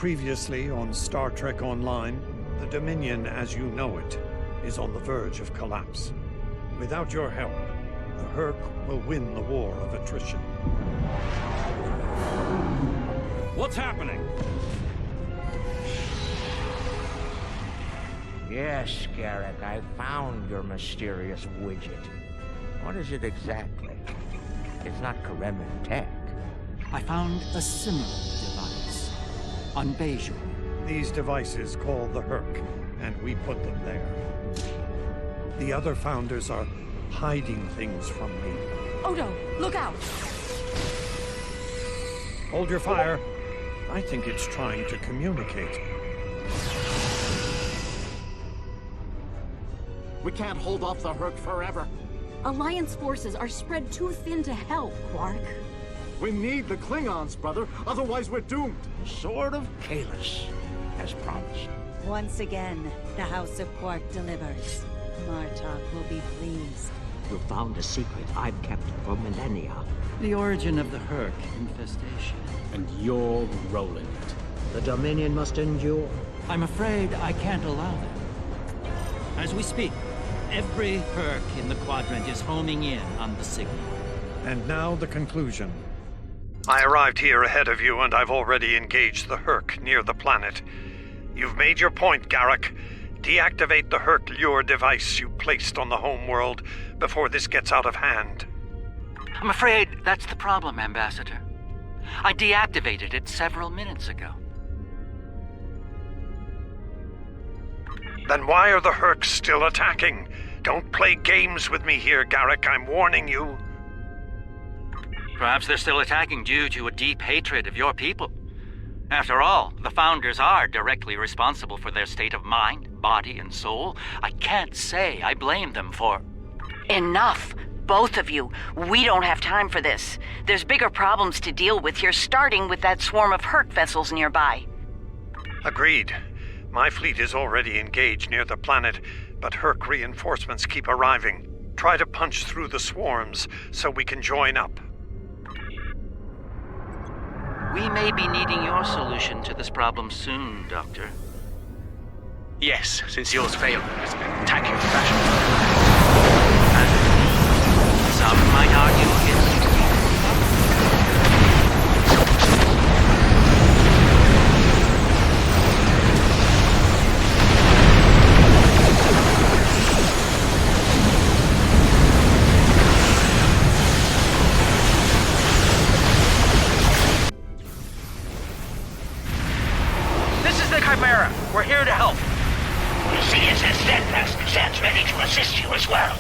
previously on Star Trek Online, the Dominion as you know it is on the verge of collapse. Without your help, the Herc will win the war of attrition. What's happening? Yes, Garrick, I found your mysterious widget. What is it exactly? It's not Kremen tech. I found a similar device on Bejor. These devices called the Herc, and we put them there. The other founders are hiding things from me. Odo, look out! Hold your fire. I think it's trying to communicate. We can't hold off the Herc forever. Alliance forces are spread too thin to help, Quark. We need the Klingons, brother. Otherwise, we're doomed. The Sword of Kahless, as promised. Once again, the House of Quark delivers. Martok will be pleased. You found a secret I've kept for millennia. The origin of the Herc infestation. And you're rolling it. The Dominion must endure. I'm afraid I can't allow that. As we speak, every Herc in the quadrant is homing in on the signal. And now the conclusion. I arrived here ahead of you, and I've already engaged the Herc near the planet. You've made your point, Garrick. Deactivate the Herc lure device you placed on the homeworld before this gets out of hand. I'm afraid that's the problem, Ambassador. I deactivated it several minutes ago. Then why are the Hercs still attacking? Don't play games with me here, Garrick. I'm warning you. Perhaps they're still attacking due to a deep hatred of your people. After all, the Founders are directly responsible for their state of mind, body, and soul. I can't say I blame them for... Enough! Both of you. We don't have time for this. There's bigger problems to deal with here, starting with that swarm of Herc vessels nearby. Agreed. My fleet is already engaged near the planet, but Herc reinforcements keep arriving. Try to punch through the swarms so we can join up. We may be needing your solution to this problem soon, Doctor. Yes, since yours failed in a spectacular fashion. And some might argue against you. Chimera, we're here to help. You see, it's as steadfast stands ready to assist you as well.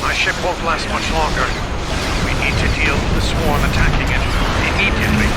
My ship won't last much longer. We need to deal with the swarm attacking it immediately.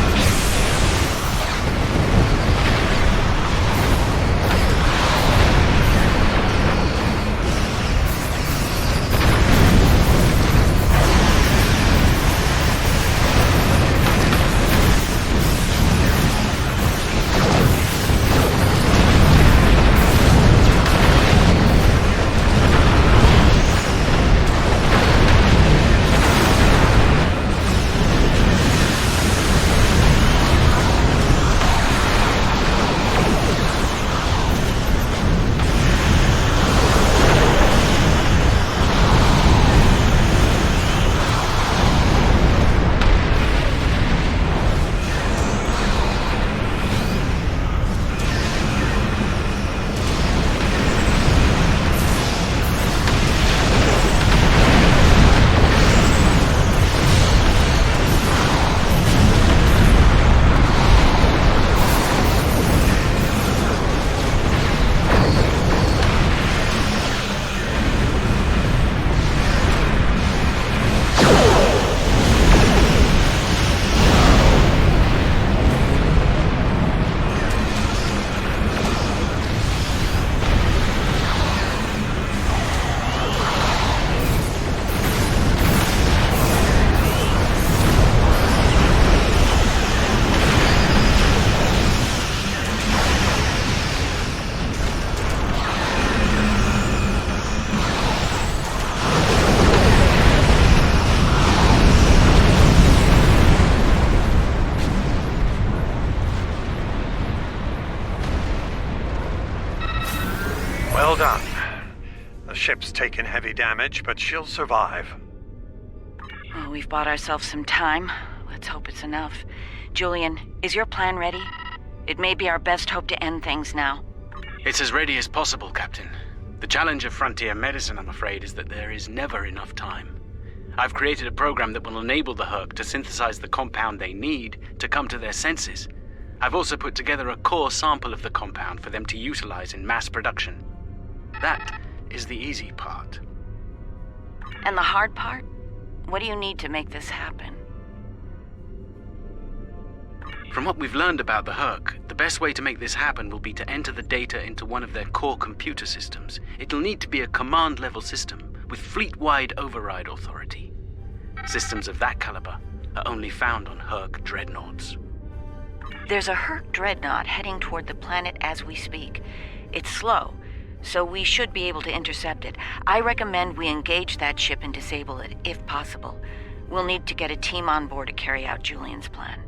done. The ship's taken heavy damage, but she'll survive. Well, we've bought ourselves some time. Let's hope it's enough. Julian, is your plan ready? It may be our best hope to end things now. It's as ready as possible, Captain. The challenge of frontier medicine, I'm afraid, is that there is never enough time. I've created a program that will enable the Herc to synthesize the compound they need to come to their senses. I've also put together a core sample of the compound for them to utilize in mass production. That is the easy part. And the hard part? What do you need to make this happen? From what we've learned about the Herc, the best way to make this happen will be to enter the data into one of their core computer systems. It'll need to be a command-level system with fleet-wide override authority. Systems of that caliber are only found on Herc dreadnoughts. There's a Herc dreadnought heading toward the planet as we speak. It's slow, so we should be able to intercept it. I recommend we engage that ship and disable it, if possible. We'll need to get a team on board to carry out Julian's plan.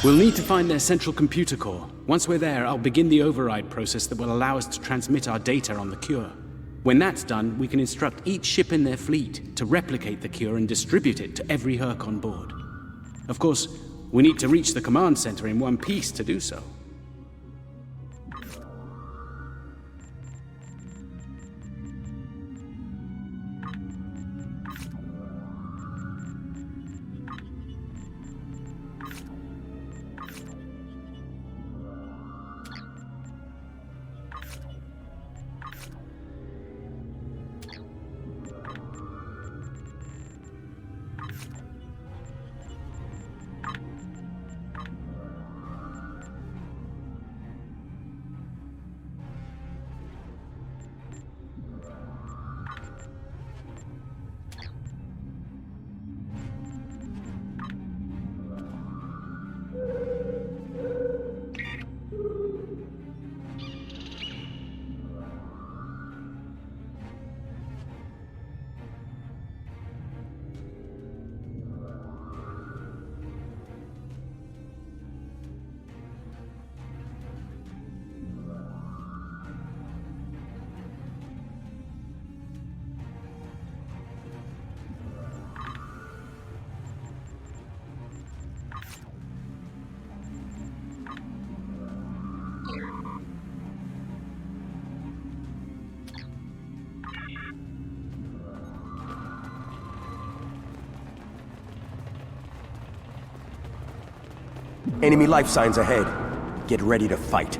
We'll need to find their central computer core. Once we're there, I'll begin the override process that will allow us to transmit our data on the cure. When that's done, we can instruct each ship in their fleet to replicate the cure and distribute it to every Herc on board. Of course, we need to reach the command center in one piece to do so. Enemy life signs ahead. Get ready to fight.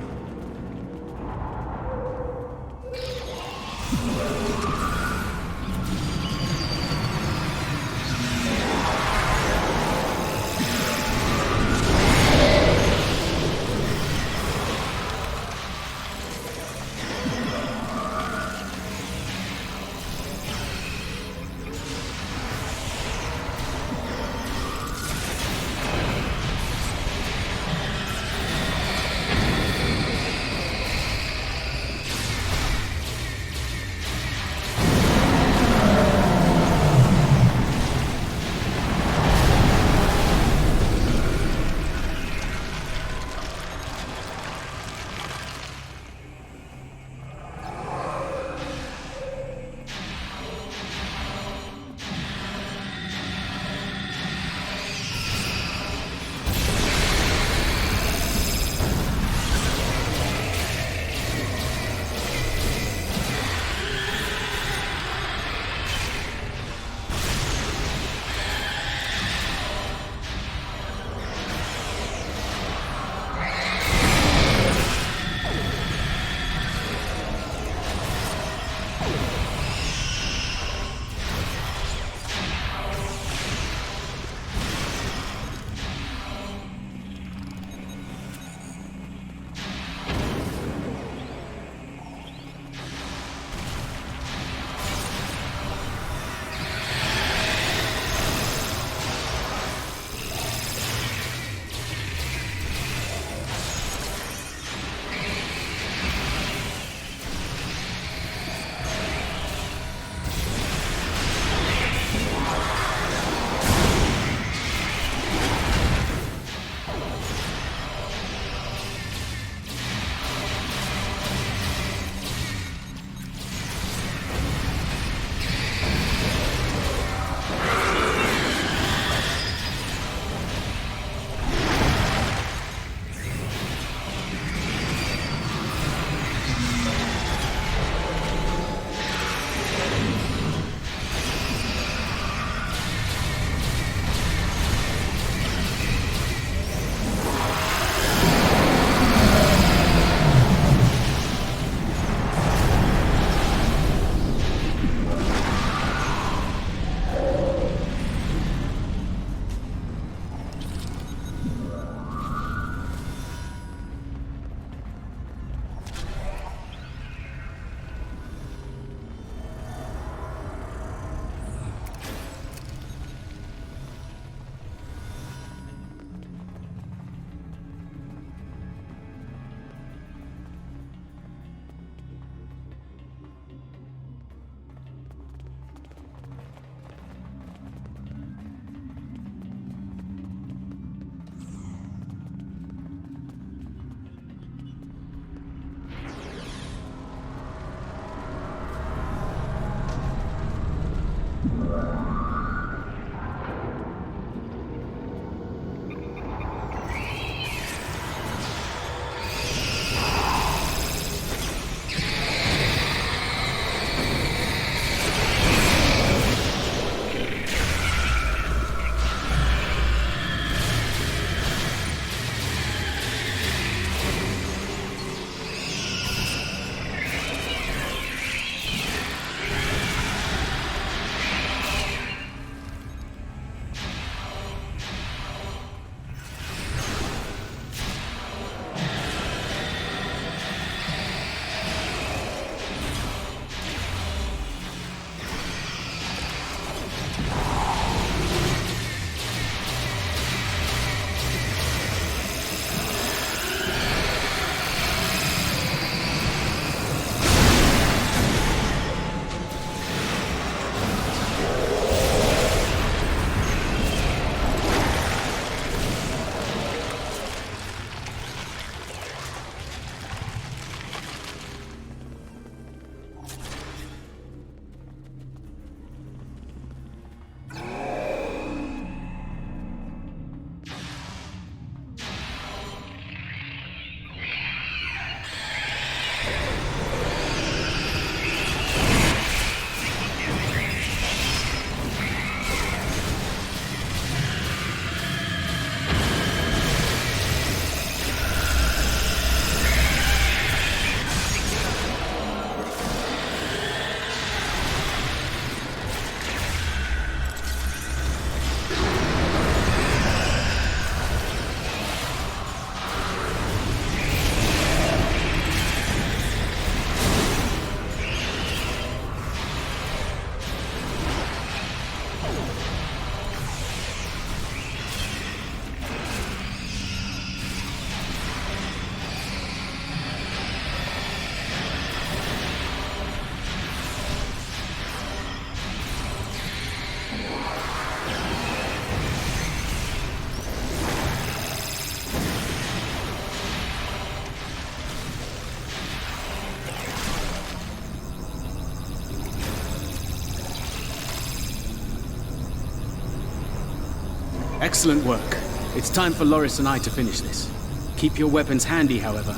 Excellent work. It's time for Loris and I to finish this. Keep your weapons handy, however.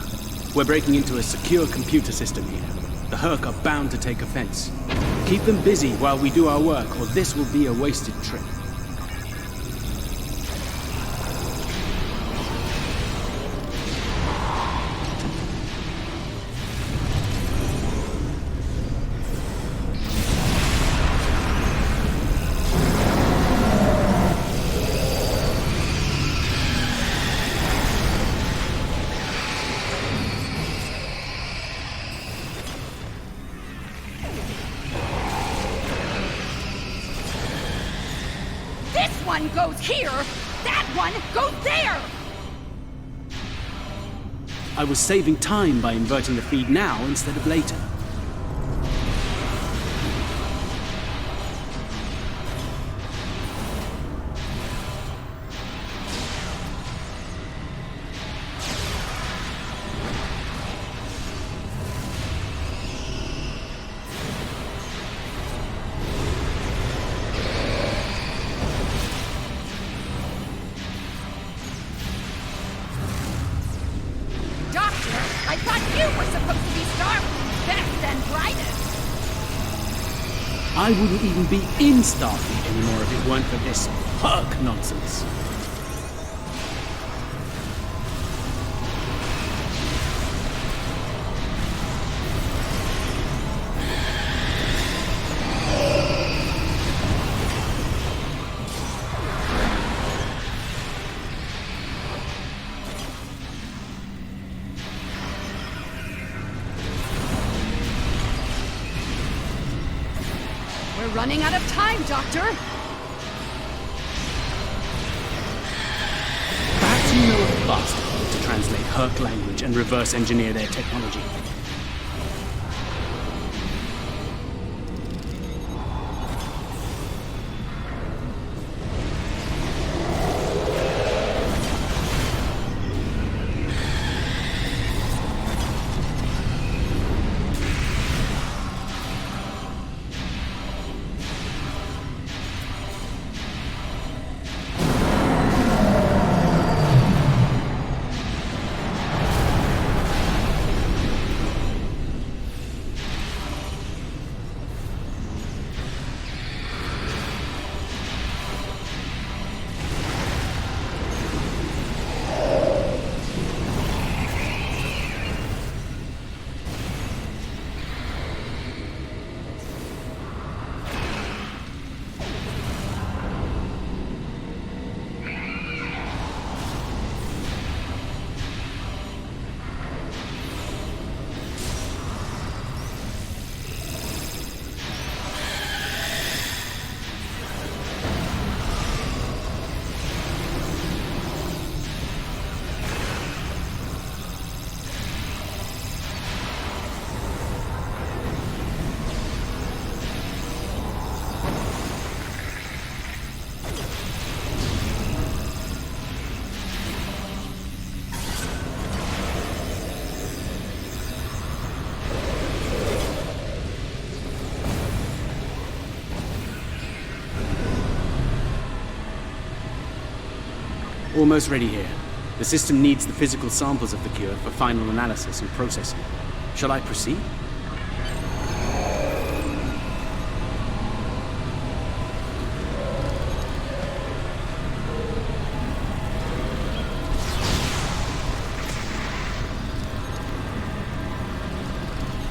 We're breaking into a secure computer system here. The Herc are bound to take offense. Keep them busy while we do our work, or this will be a wasted trip. One goes here, that one goes there! I was saving time by inverting the feed now instead of later. I wouldn't even be in Starfleet anymore if it weren't for this Herc nonsense. We're running out of time, Doctor! Perhaps you know a faster way to translate Herc language and reverse engineer their technology. Almost ready here. The system needs the physical samples of the cure for final analysis and processing. Shall I proceed?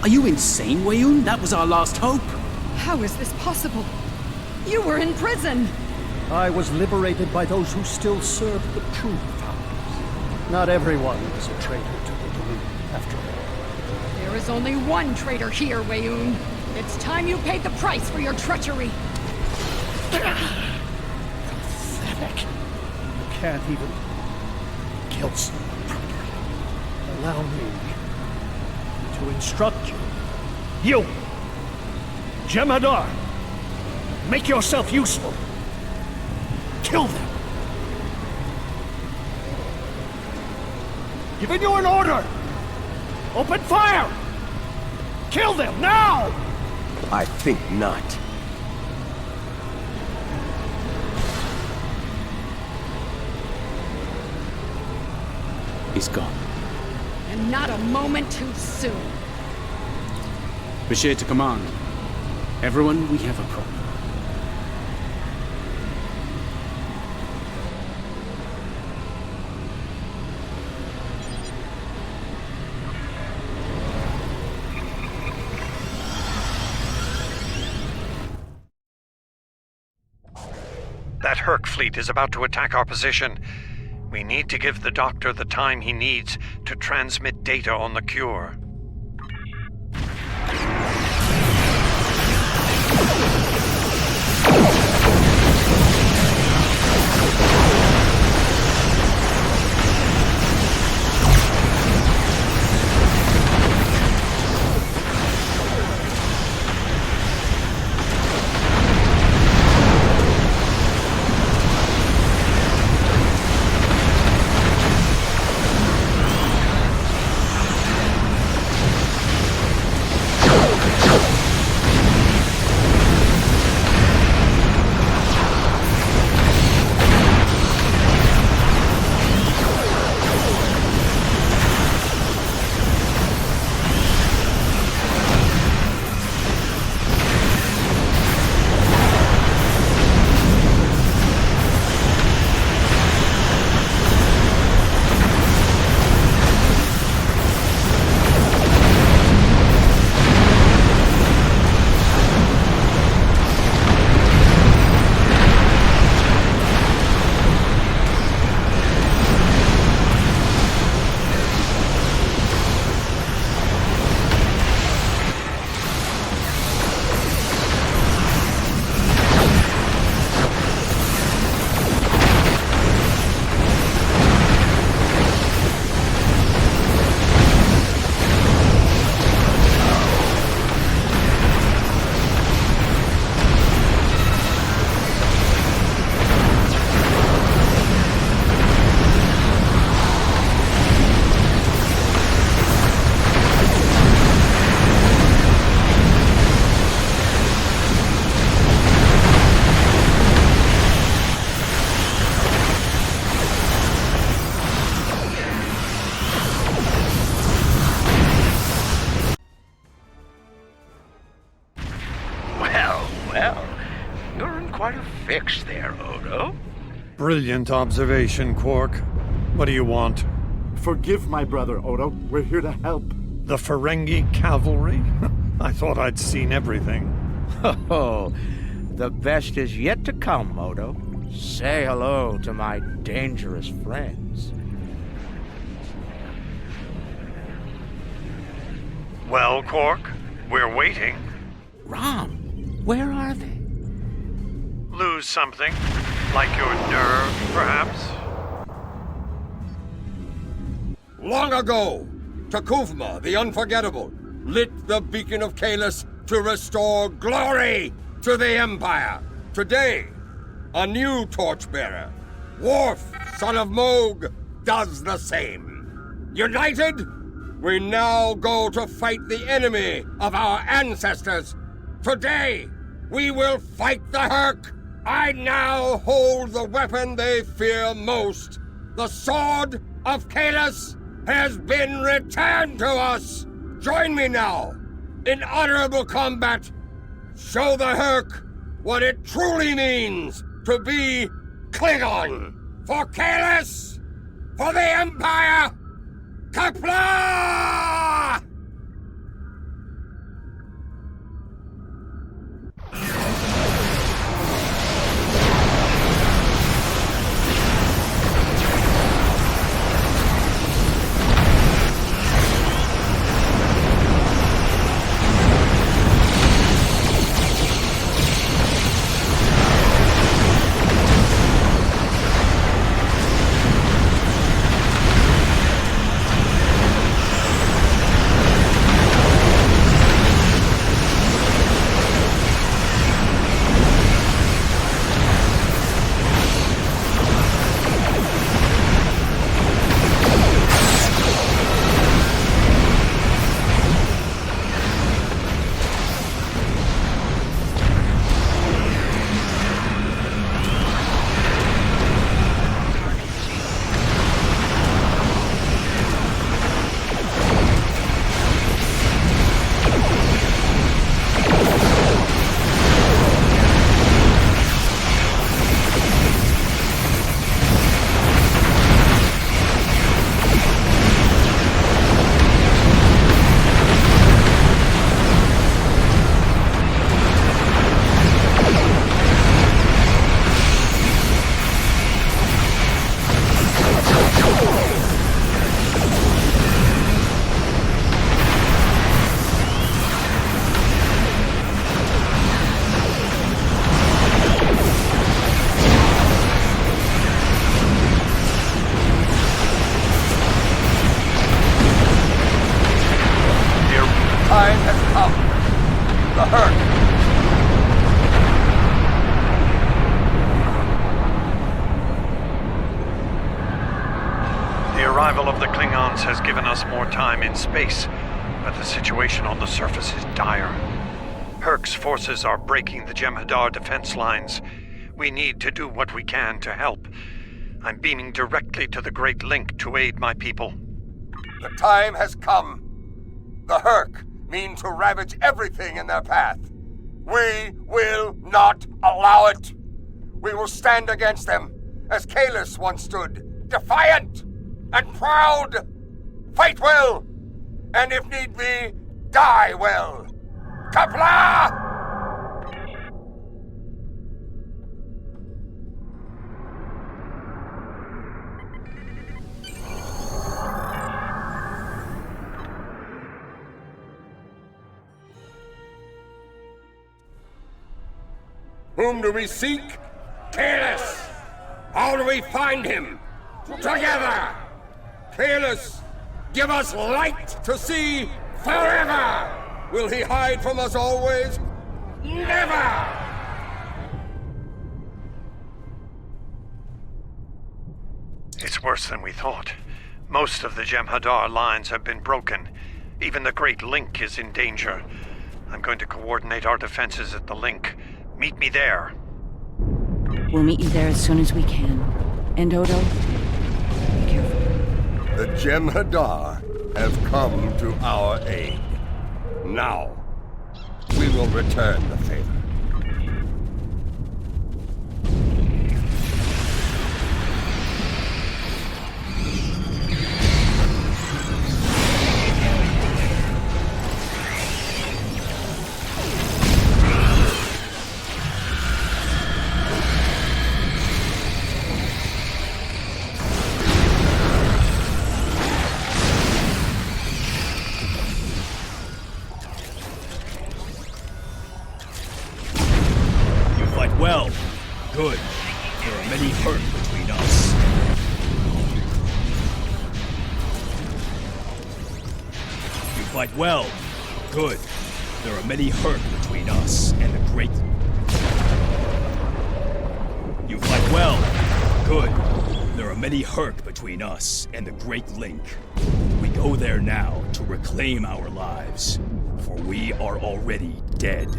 Are you insane, Weyoun? That was our last hope! How is this possible? You were in prison! I was liberated by those who still serve the true founders. Not everyone is a traitor to the blue, after all. There is only one traitor here, Weyoun. It's time you paid the price for your treachery. Pathetic. You can't even kill someone properly. Allow me to instruct you. You! Jem'Hadar! Make yourself useful! Kill them! Giving you an order! Open fire! Kill them, now! I think not. He's gone. And not a moment too soon. Bashir to command. Everyone, we have a problem. That Herc fleet is about to attack our position. We need to give the Doctor the time he needs to transmit data on the cure. fix there, Odo. Brilliant observation, Quark. What do you want? Forgive my brother, Odo. We're here to help. The Ferengi cavalry? I thought I'd seen everything. Oh, the best is yet to come, Odo. Say hello to my dangerous friends. Well, Quark, we're waiting. Rom, where are they? Lose something? Like your nerve, perhaps? Long ago, Takuvma, the Unforgettable, lit the beacon of Kahless to restore glory to the Empire. Today, a new torchbearer, Worf, son of Moog, does the same. United, we now go to fight the enemy of our ancestors. Today, we will fight the Herc. I now hold the weapon they fear most. The Sword of Kahless has been returned to us. Join me now in honorable combat. Show the Herc what it truly means to be Klingon. For Kahless, for the Empire, Kapla! Herc! The arrival of the Klingons has given us more time in space, but the situation on the surface is dire. Herc's forces are breaking the Jem'Hadar defense lines. We need to do what we can to help. I'm beaming directly to the Great Link to aid my people. The time has come. The Herc mean to ravage everything in their path. We will not allow it. We will stand against them, as Kahless once stood, defiant and proud. Fight well, and if need be, die well. Kapla! Whom do we seek? Kahless! How do we find him? Together! Kahless, give us light to see forever! Will he hide from us always? Never! It's worse than we thought. Most of the Jem'Hadar lines have been broken. Even the Great Link is in danger. I'm going to coordinate our defenses at the Link. Meet me there. We'll meet you there as soon as we can. And Odo, be careful. The Jem'Hadar have come to our aid. Now, we will return the favor. Well, good. There are many hurt between us. You fight well. Good. There are many hurt between us and the Great... You fight well. Good. There are many hurt between us and the Great Link. We go there now to reclaim our lives, for we are already dead.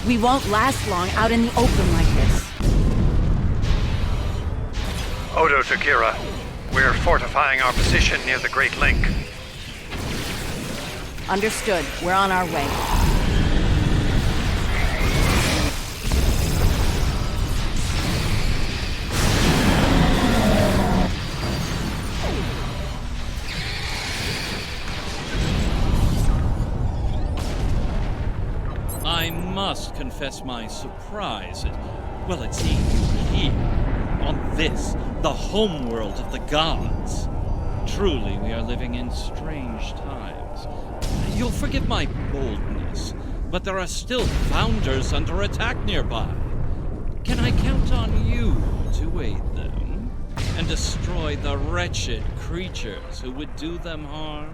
We won't last long out in the open like this. Odo to Kira. We're fortifying our position near the Great Link. Understood. We're on our way. I must confess my surprise at seeing you here, on this, the homeworld of the gods. Truly, we are living in strange times. You'll forgive my boldness, but there are still Founders under attack nearby. Can I count on you to aid them, and destroy the wretched creatures who would do them harm?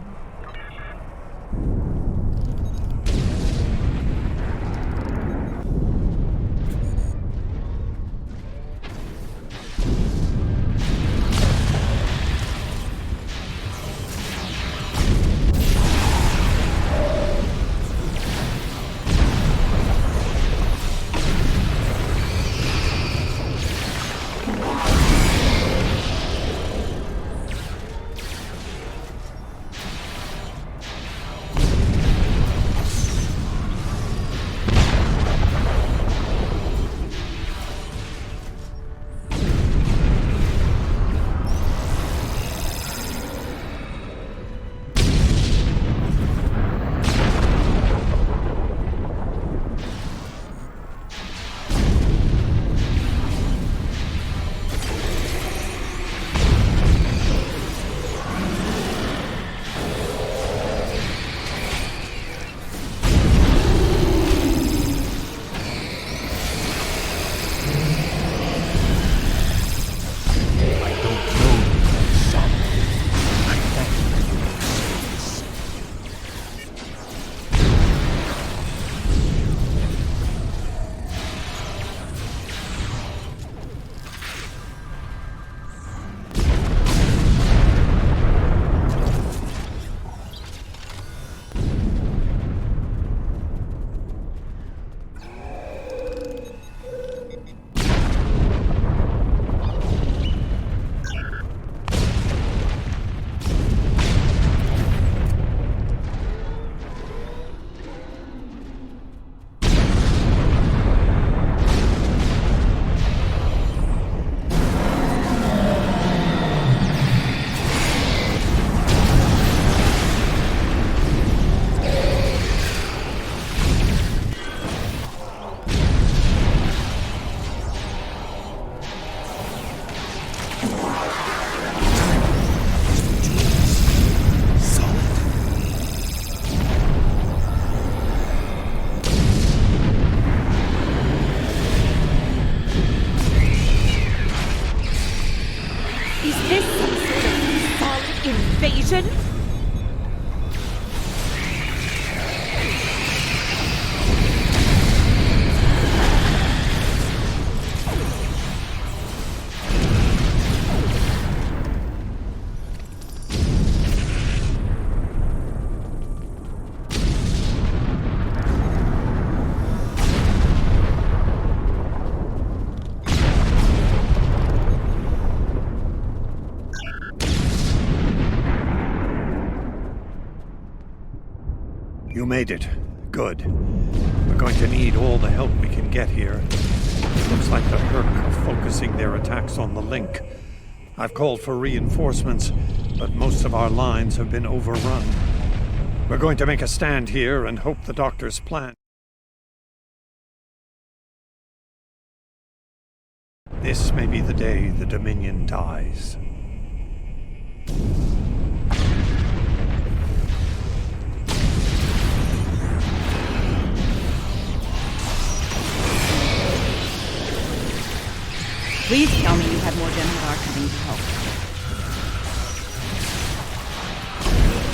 made it. Good. We're going to need all the help we can get here. Looks like the Herc are focusing their attacks on the link. I've called for reinforcements, but most of our lines have been overrun. We're going to make a stand here and hope the Doctor's plan. This may be the day the Dominion dies. Please tell me you have more Jem'Hadar coming to help.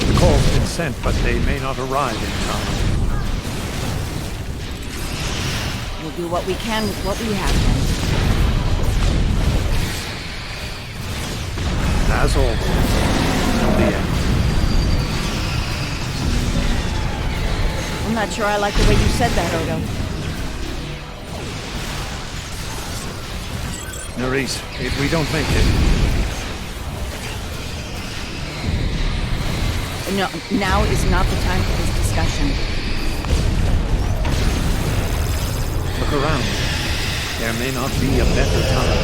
The call's been sent, but they may not arrive in time. We'll do what we can with what we have then. As always, till the end. I'm not sure I like the way you said that, Odo. Nerys, if we don't make it... No, now is not the time for this discussion. Look around. There may not be a better time.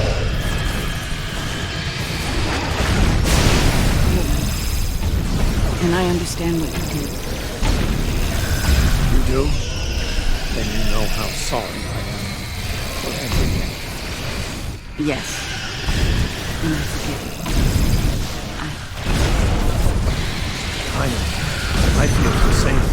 And I understand what you do. You do? Then you know how sorry I am for everything. Yes. And I forgive you. I feel the same.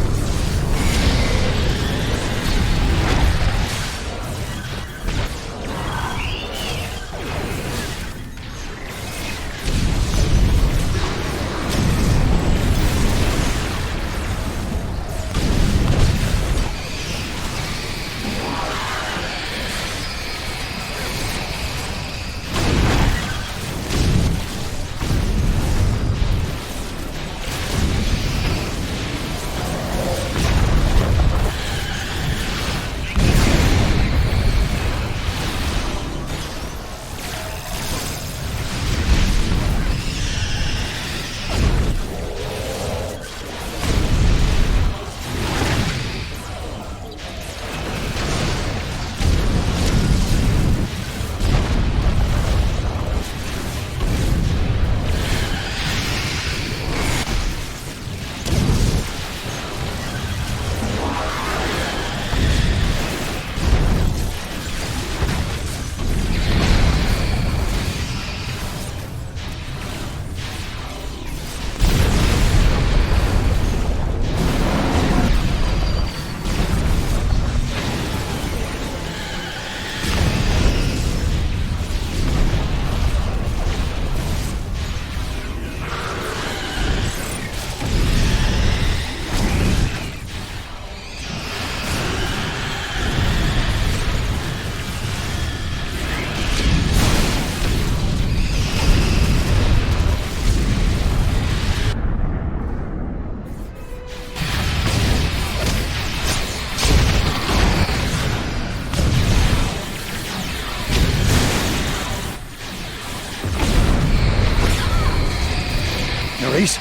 Nerys,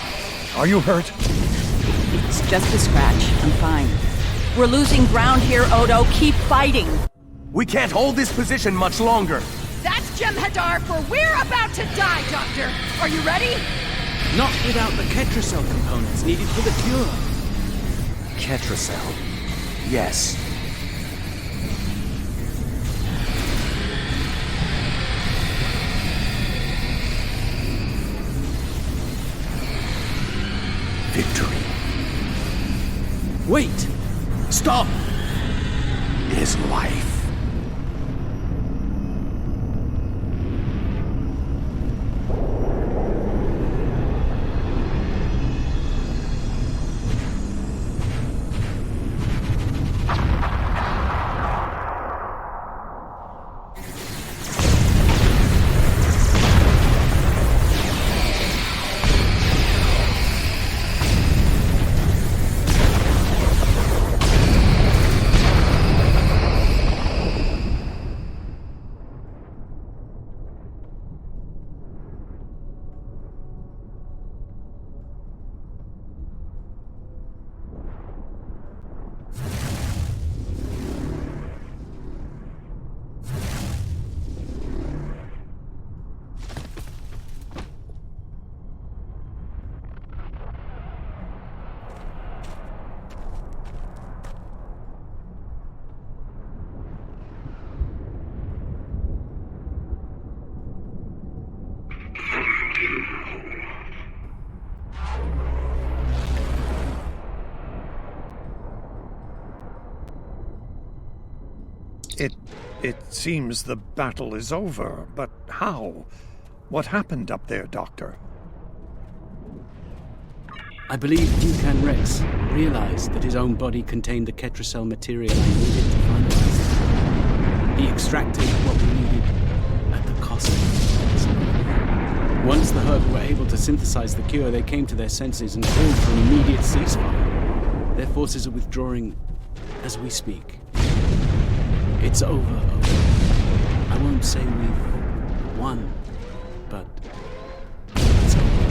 are you hurt? It's just a scratch. I'm fine. We're losing ground here, Odo. Keep fighting. We can't hold this position much longer. That's Jem'Hadar, for we're about to die, Doctor. Are you ready? Not without the Ketracel components needed for the cure. Ketracel? Yes. Victory. Wait! Stop! Is life. It seems the battle is over, but how? What happened up there, Doctor? I believe Dukan Rex realized that his own body contained the Ketracel material I needed to finalize it. He extracted what we needed at the cost of his life. Once the Herc were able to synthesize the cure, they came to their senses and called for an immediate ceasefire. Their forces are withdrawing as we speak. It's over. I won't say we've won, but it's over.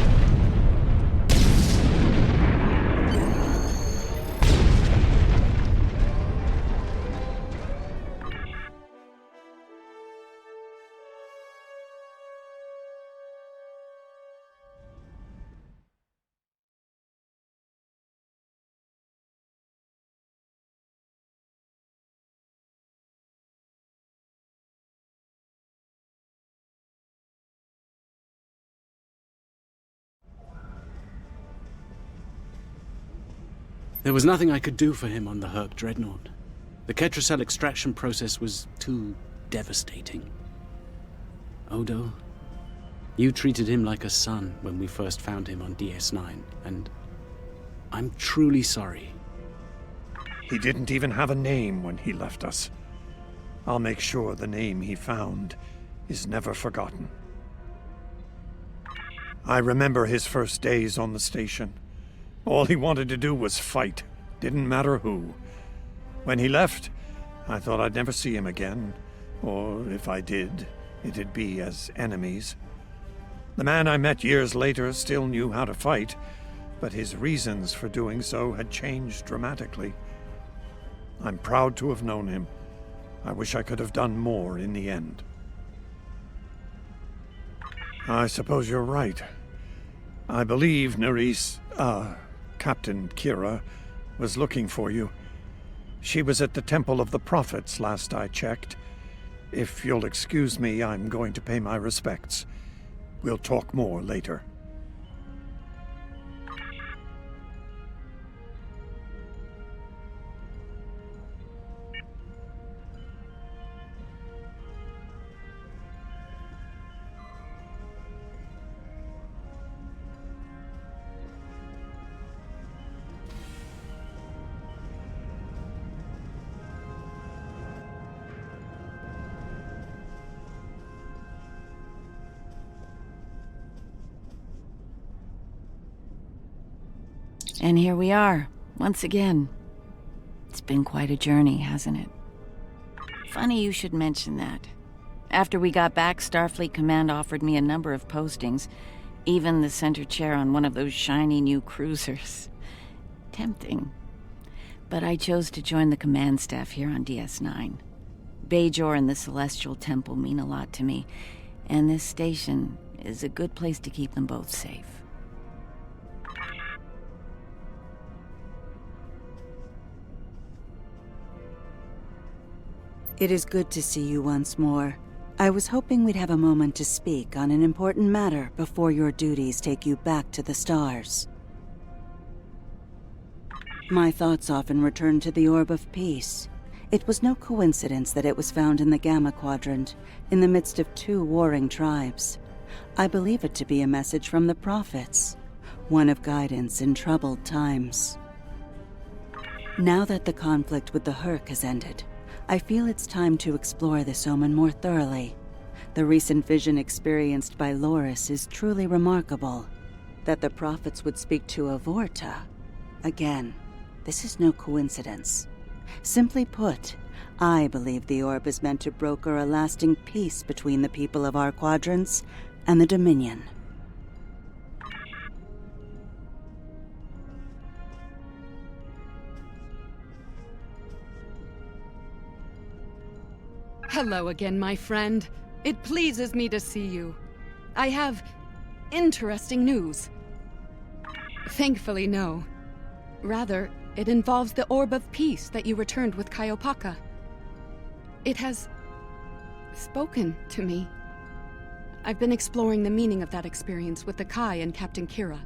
There was nothing I could do for him on the Herc Dreadnought. The Ketracel extraction process was too devastating. Odo, you treated him like a son when we first found him on DS9, and I'm truly sorry. He didn't even have a name when he left us. I'll make sure the name he found is never forgotten. I remember his first days on the station. All he wanted to do was fight. Didn't matter who. When he left, I thought I'd never see him again. Or if I did, it'd be as enemies. The man I met years later still knew how to fight, but his reasons for doing so had changed dramatically. I'm proud to have known him. I wish I could have done more in the end. I suppose you're right. I believe Captain Kira was looking for you. She was at the Temple of the Prophets last I checked. If you'll excuse me, I'm going to pay my respects. We'll talk more later. And here we are, once again. It's been quite a journey, hasn't it? Funny you should mention that. After we got back, Starfleet Command offered me a number of postings, even the center chair on one of those shiny new cruisers. Tempting. But I chose to join the command staff here on DS9. Bajor and the Celestial Temple mean a lot to me, and this station is a good place to keep them both safe. It is good to see you once more. I was hoping we'd have a moment to speak on an important matter before your duties take you back to the stars. My thoughts often return to the Orb of Peace. It was no coincidence that it was found in the Gamma Quadrant, in the midst of two warring tribes. I believe it to be a message from the prophets, one of guidance in troubled times. Now that the conflict with the Herc has ended, I feel it's time to explore this omen more thoroughly. The recent vision experienced by Loris is truly remarkable. That the prophets would speak to a Vorta. Again, this is no coincidence. Simply put, I believe the orb is meant to broker a lasting peace between the people of our quadrants and the Dominion. Hello again, my friend. It pleases me to see you. I have interesting news. Thankfully, no. Rather, it involves the Orb of Peace that you returned with Kaiopaka. It has spoken to me. I've been exploring the meaning of that experience with the Kai and Captain Kira.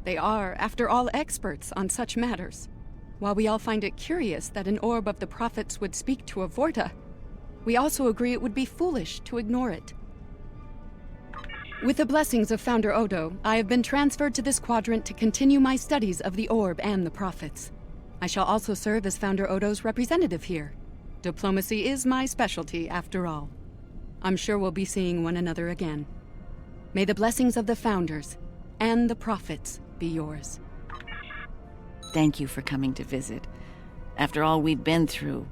They are, after all, experts on such matters. While we all find it curious that an orb of the prophets would speak to a Vorta, we also agree it would be foolish to ignore it. With the blessings of Founder Odo, I have been transferred to this quadrant to continue my studies of the orb and the prophets. I shall also serve as Founder Odo's representative here. Diplomacy is my specialty, after all. I'm sure we'll be seeing one another again. May the blessings of the Founders and the prophets be yours. Thank you for coming to visit. After all we've been through,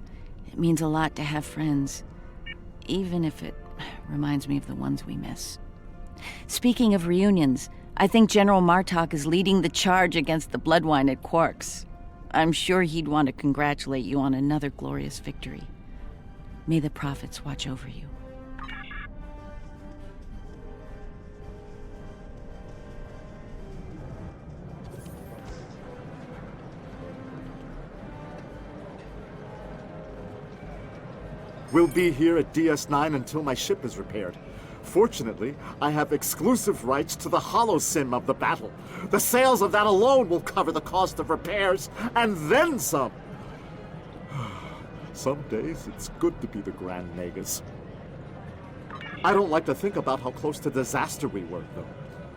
it means a lot to have friends, even if it reminds me of the ones we miss. Speaking of reunions, I think General Martok is leading the charge against the Bloodwine at Quark's. I'm sure he'd want to congratulate you on another glorious victory. May the prophets watch over you. We'll be here at DS9 until my ship is repaired. Fortunately, I have exclusive rights to the holosim of the battle. The sales of that alone will cover the cost of repairs, and then some. Some days, it's good to be the Grand Nagus. I don't like to think about how close to disaster we were, though.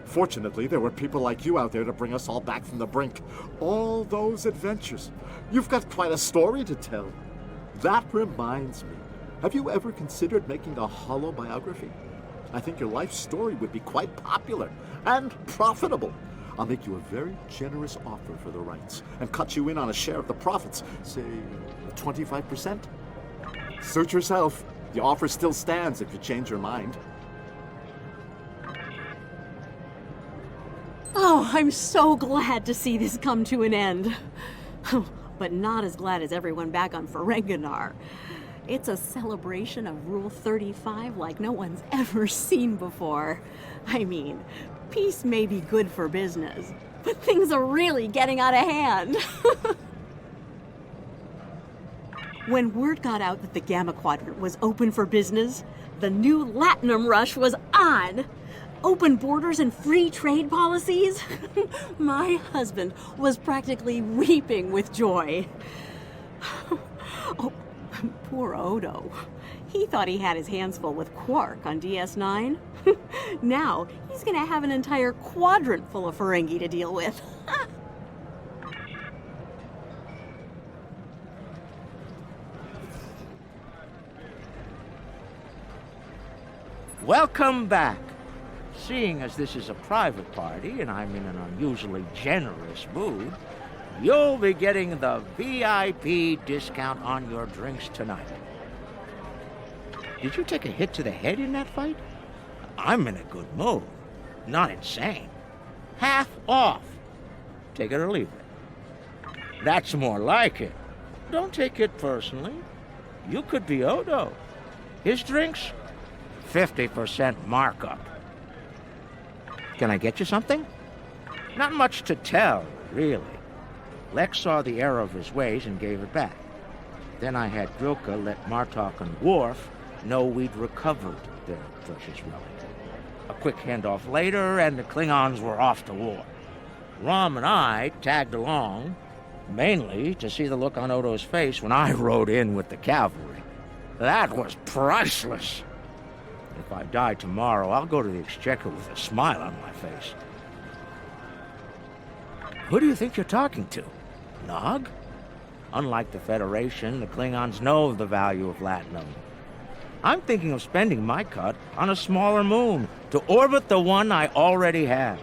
Fortunately, there were people like you out there to bring us all back from the brink. All those adventures. You've got quite a story to tell. That reminds me. Have you ever considered making a holobiography? I think your life story would be quite popular and profitable. I'll make you a very generous offer for the rights and cut you in on a share of the profits, say 25%. Suit yourself. The offer still stands if you change your mind. Oh, I'm so glad to see this come to an end. But not as glad as everyone back on Ferenginar. It's a celebration of Rule 35 like no one's ever seen before. I mean, peace may be good for business, but things are really getting out of hand. When word got out that the Gamma Quadrant was open for business, the new Latinum rush was on. Open borders and free trade policies? My husband was practically weeping with joy. Oh, poor Odo. He thought he had his hands full with Quark on DS9. Now, he's gonna have an entire quadrant full of Ferengi to deal with. Welcome back. Seeing as this is a private party and I'm in an unusually generous mood, you'll be getting the VIP discount on your drinks tonight. Did you take a hit to the head in that fight? I'm in a good mood. Not insane. Half off. Take it or leave it. That's more like it. Don't take it personally. You could be Odo. His drinks, 50% markup. Can I get you something? Not much to tell, really. Lex saw the error of his ways and gave it back. Then I had Grilka let Martok and Worf know we'd recovered their precious relic. A quick handoff later, and the Klingons were off to war. Rom and I tagged along, mainly to see the look on Odo's face when I rode in with the cavalry. That was priceless. If I die tomorrow, I'll go to the Exchequer with a smile on my face. Who do you think you're talking to? Nog? Unlike the Federation, the Klingons know the value of Latinum. I'm thinking of spending my cut on a smaller moon to orbit the one I already have.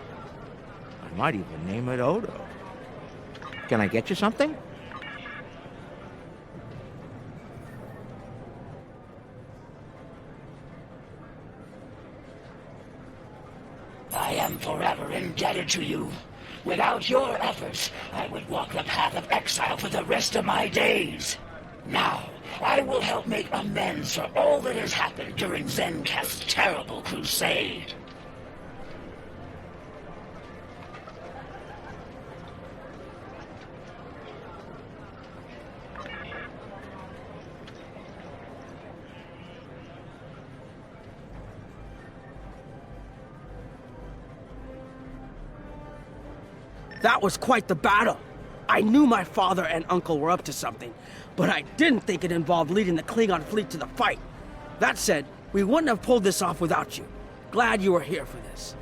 I might even name it Odo. Can I get you something? I am forever indebted to you. Without your efforts, I would walk the path of exile for the rest of my days. Now, I will help make amends for all that has happened during Zencast's terrible crusade. That was quite the battle. I knew my father and uncle were up to something, but I didn't think it involved leading the Klingon fleet to the fight. That said, we wouldn't have pulled this off without you. Glad you were here for this.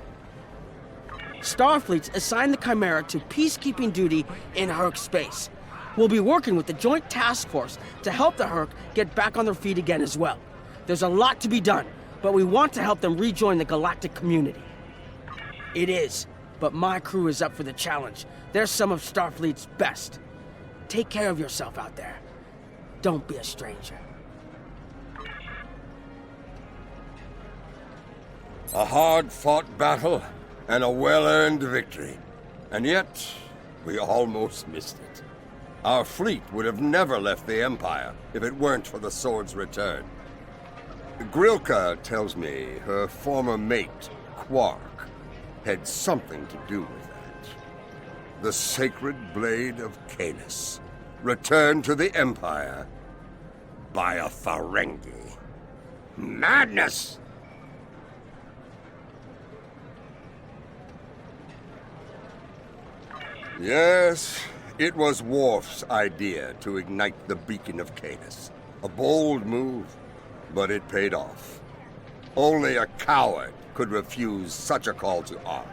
Starfleet's assigned the Chimera to peacekeeping duty in Herc space. We'll be working with the Joint Task Force to help the Herc get back on their feet again as well. There's a lot to be done, but we want to help them rejoin the galactic community. It is, but my crew is up for the challenge. They're some of Starfleet's best. Take care of yourself out there. Don't be a stranger. A hard-fought battle and a well-earned victory. And yet, we almost missed it. Our fleet would have never left the Empire if it weren't for the sword's return. Grilka tells me her former mate, Quark, had something to do with that. The sacred blade of Kahless, returned to the Empire by a Ferengi. Madness! Yes, it was Worf's idea to ignite the beacon of Kahless. A bold move, but it paid off. Only a coward could refuse such a call to arms.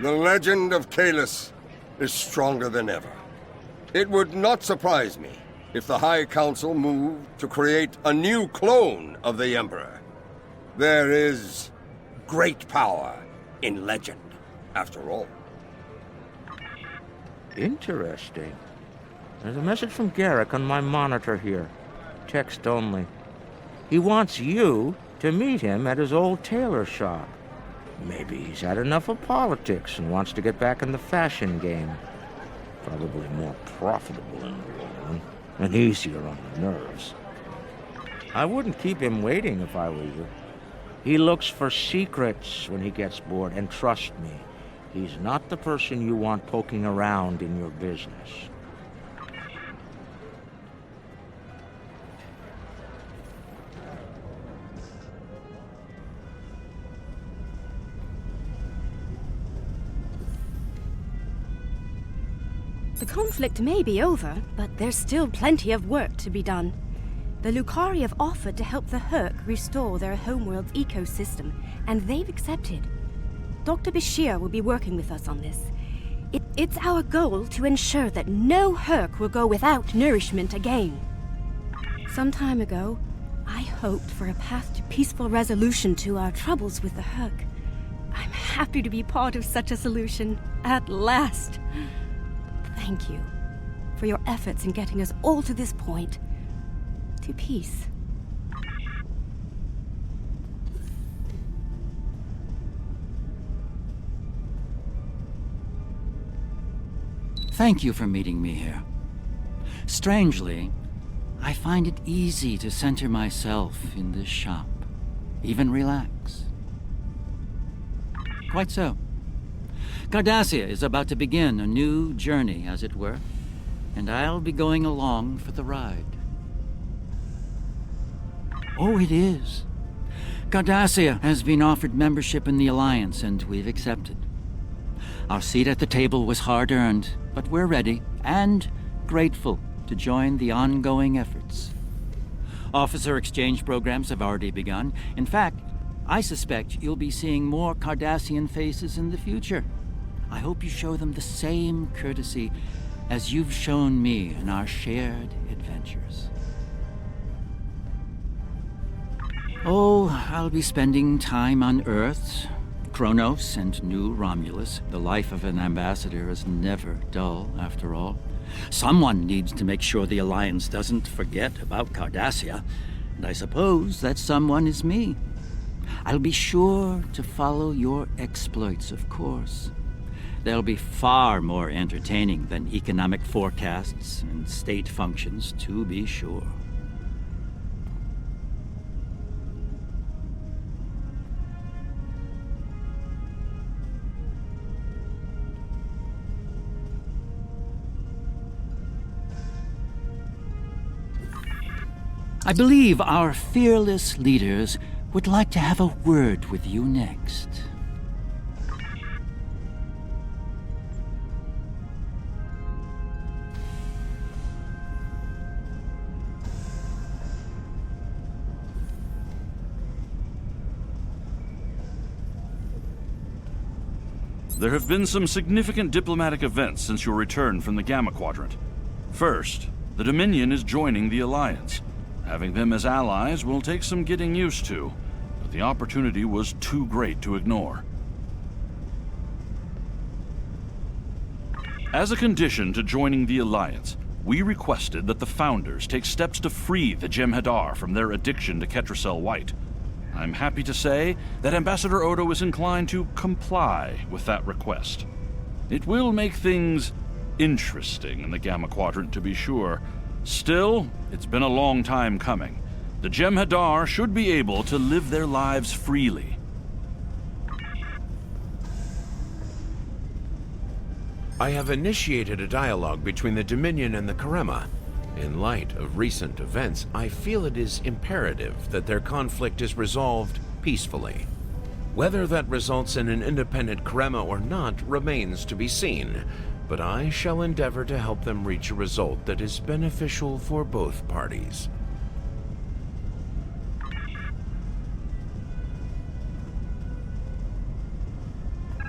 The legend of Kahless is stronger than ever. It would not surprise me if the High Council moved to create a new clone of the Emperor. There is great power in legend, after all. Interesting. There's a message from Garrick on my monitor here. Text only. He wants you to meet him at his old tailor shop. Maybe he's had enough of politics and wants to get back in the fashion game. Probably more profitable in the long run, and easier on the nerves. I wouldn't keep him waiting if I were you. He looks for secrets when he gets bored, and trust me, he's not the person you want poking around in your business. The conflict may be over, but there's still plenty of work to be done. The Lukari have offered to help the Herc restore their homeworld's ecosystem, and they've accepted. Dr. Bashir will be working with us on this. It's our goal to ensure that no Herc will go without nourishment again. Some time ago, I hoped for a path to peaceful resolution to our troubles with the Herc. I'm happy to be part of such a solution, at last. Thank you for your efforts in getting us all to this point, to peace. Thank you for meeting me here. Strangely, I find it easy to center myself in this shop, even relax. Quite so. Cardassia is about to begin a new journey, as it were, and I'll be going along for the ride. Oh, it is. Cardassia has been offered membership in the Alliance, and we've accepted. Our seat at the table was hard-earned, but we're ready and grateful to join the ongoing efforts. Officer exchange programs have already begun. In fact, I suspect you'll be seeing more Cardassian faces in the future. I hope you show them the same courtesy as you've shown me in our shared adventures. Oh, I'll be spending time on Earth, Kronos, and New Romulus. The life of an ambassador is never dull, after all. Someone needs to make sure the Alliance doesn't forget about Cardassia, and I suppose that someone is me. I'll be sure to follow your exploits, of course. They'll be far more entertaining than economic forecasts and state functions, to be sure. I believe our fearless leaders would like to have a word with you next. there have been some significant diplomatic events since your return from the Gamma Quadrant. First, the Dominion is joining the Alliance. Having them as allies will take some getting used to, but the opportunity was too great to ignore. As a condition to joining the Alliance, we requested that the Founders take steps to free the Jem'Hadar from their addiction to Ketracel White. I'm happy to say that Ambassador Odo is inclined to comply with that request. It will make things interesting in the Gamma Quadrant, to be sure. Still, it's been a long time coming. The Jem'Hadar should be able to live their lives freely. I have initiated a dialogue between the Dominion and the Karema. In light of recent events, I feel it is imperative that their conflict is resolved peacefully. Whether that results in an independent Karema or not remains to be seen, but I shall endeavor to help them reach a result that is beneficial for both parties.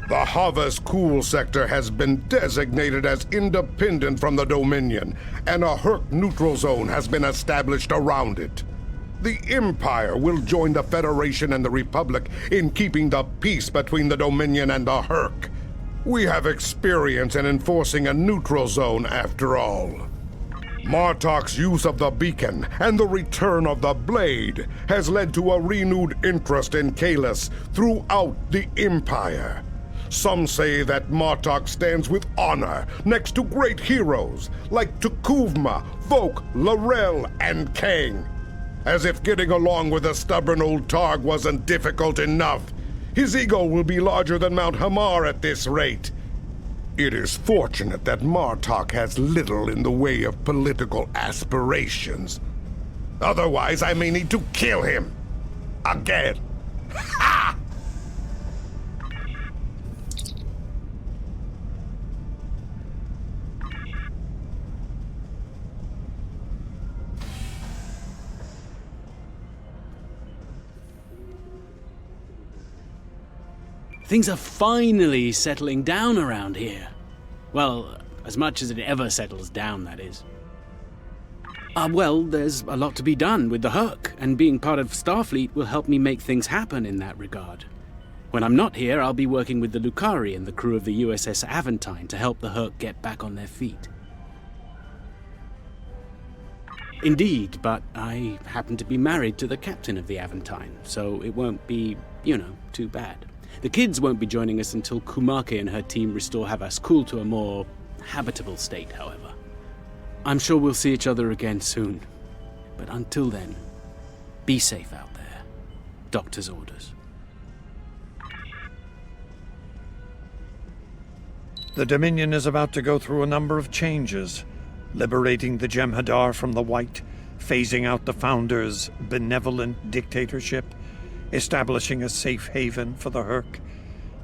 The Havas Cool sector has been designated as independent from the Dominion, and a Herc neutral zone has been established around it. The Empire will join the Federation and the Republic in keeping the peace between the Dominion and the Herc. We have experience in enforcing a neutral zone after all. Martok's use of the beacon and the return of the blade has led to a renewed interest in Kahless throughout the Empire. Some say that Martok stands with honor next to great heroes like T'Kuvma, Vok, L'Rell, and Kang. As if getting along with a stubborn old Targ wasn't difficult enough, his ego will be larger than Mount Hamar at this rate. It is fortunate that Martok has little in the way of political aspirations. Otherwise, I may need to kill him. Again. Ha! Things are finally settling down around here. Well, as much as it ever settles down, that is. Well, there's a lot to be done with the Herc, and being part of Starfleet will help me make things happen in that regard. When I'm not here, I'll be working with the Lucari and the crew of the USS Aventine to help the Herc get back on their feet. Indeed, but I happen to be married to the captain of the Aventine, so it won't be, too bad. The kids won't be joining us until Kumake and her team restore Havas Cool to a more habitable state, however. I'm sure we'll see each other again soon. But until then, be safe out there. Doctor's orders. The Dominion is about to go through a number of changes, liberating the Jem'Hadar from the White, phasing out the Founders' benevolent dictatorship, establishing a safe haven for the Herc.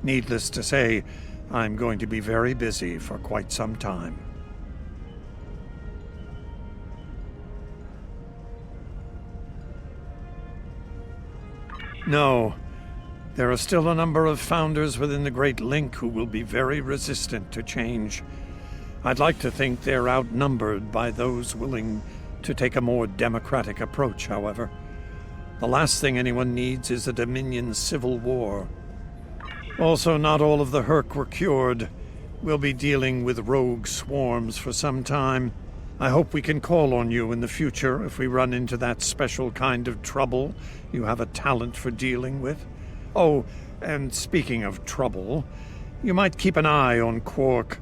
Needless to say, I'm going to be very busy for quite some time. No, there are still a number of Founders within the Great Link who will be very resistant to change. I'd like to think they're outnumbered by those willing to take a more democratic approach, however. The last thing anyone needs is a Dominion civil war. Also, not all of the Herc were cured. We'll be dealing with rogue swarms for some time. I hope we can call on you in the future if we run into that special kind of trouble you have a talent for dealing with. Oh, and speaking of trouble, you might keep an eye on Quark.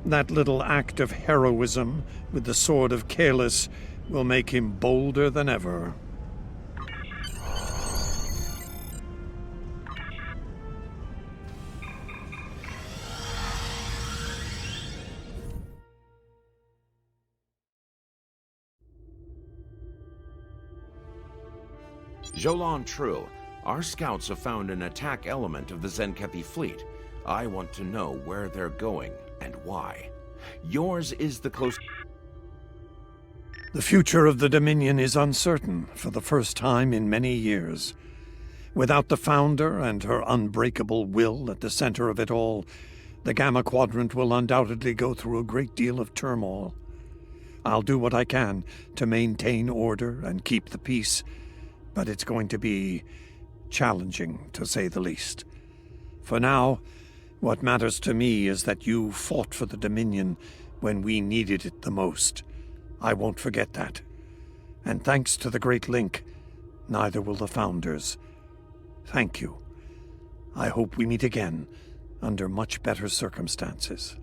That little act of heroism with the Sword of Kahless will make him bolder than ever. Jolan True, our scouts have found an attack element of the Zenkethi fleet. I want to know where they're going and why. Yours is the close... The future of the Dominion is uncertain for the first time in many years. Without the Founder and her unbreakable will at the center of it all, The Gamma Quadrant will undoubtedly go through a great deal of turmoil. I'll do what I can to maintain order and keep the peace, but it's going to be challenging, to say the least. For now, what matters to me is that you fought for the Dominion when we needed it the most. I won't forget that. And thanks to the Great Link, neither will the Founders. Thank you. I hope we meet again under much better circumstances.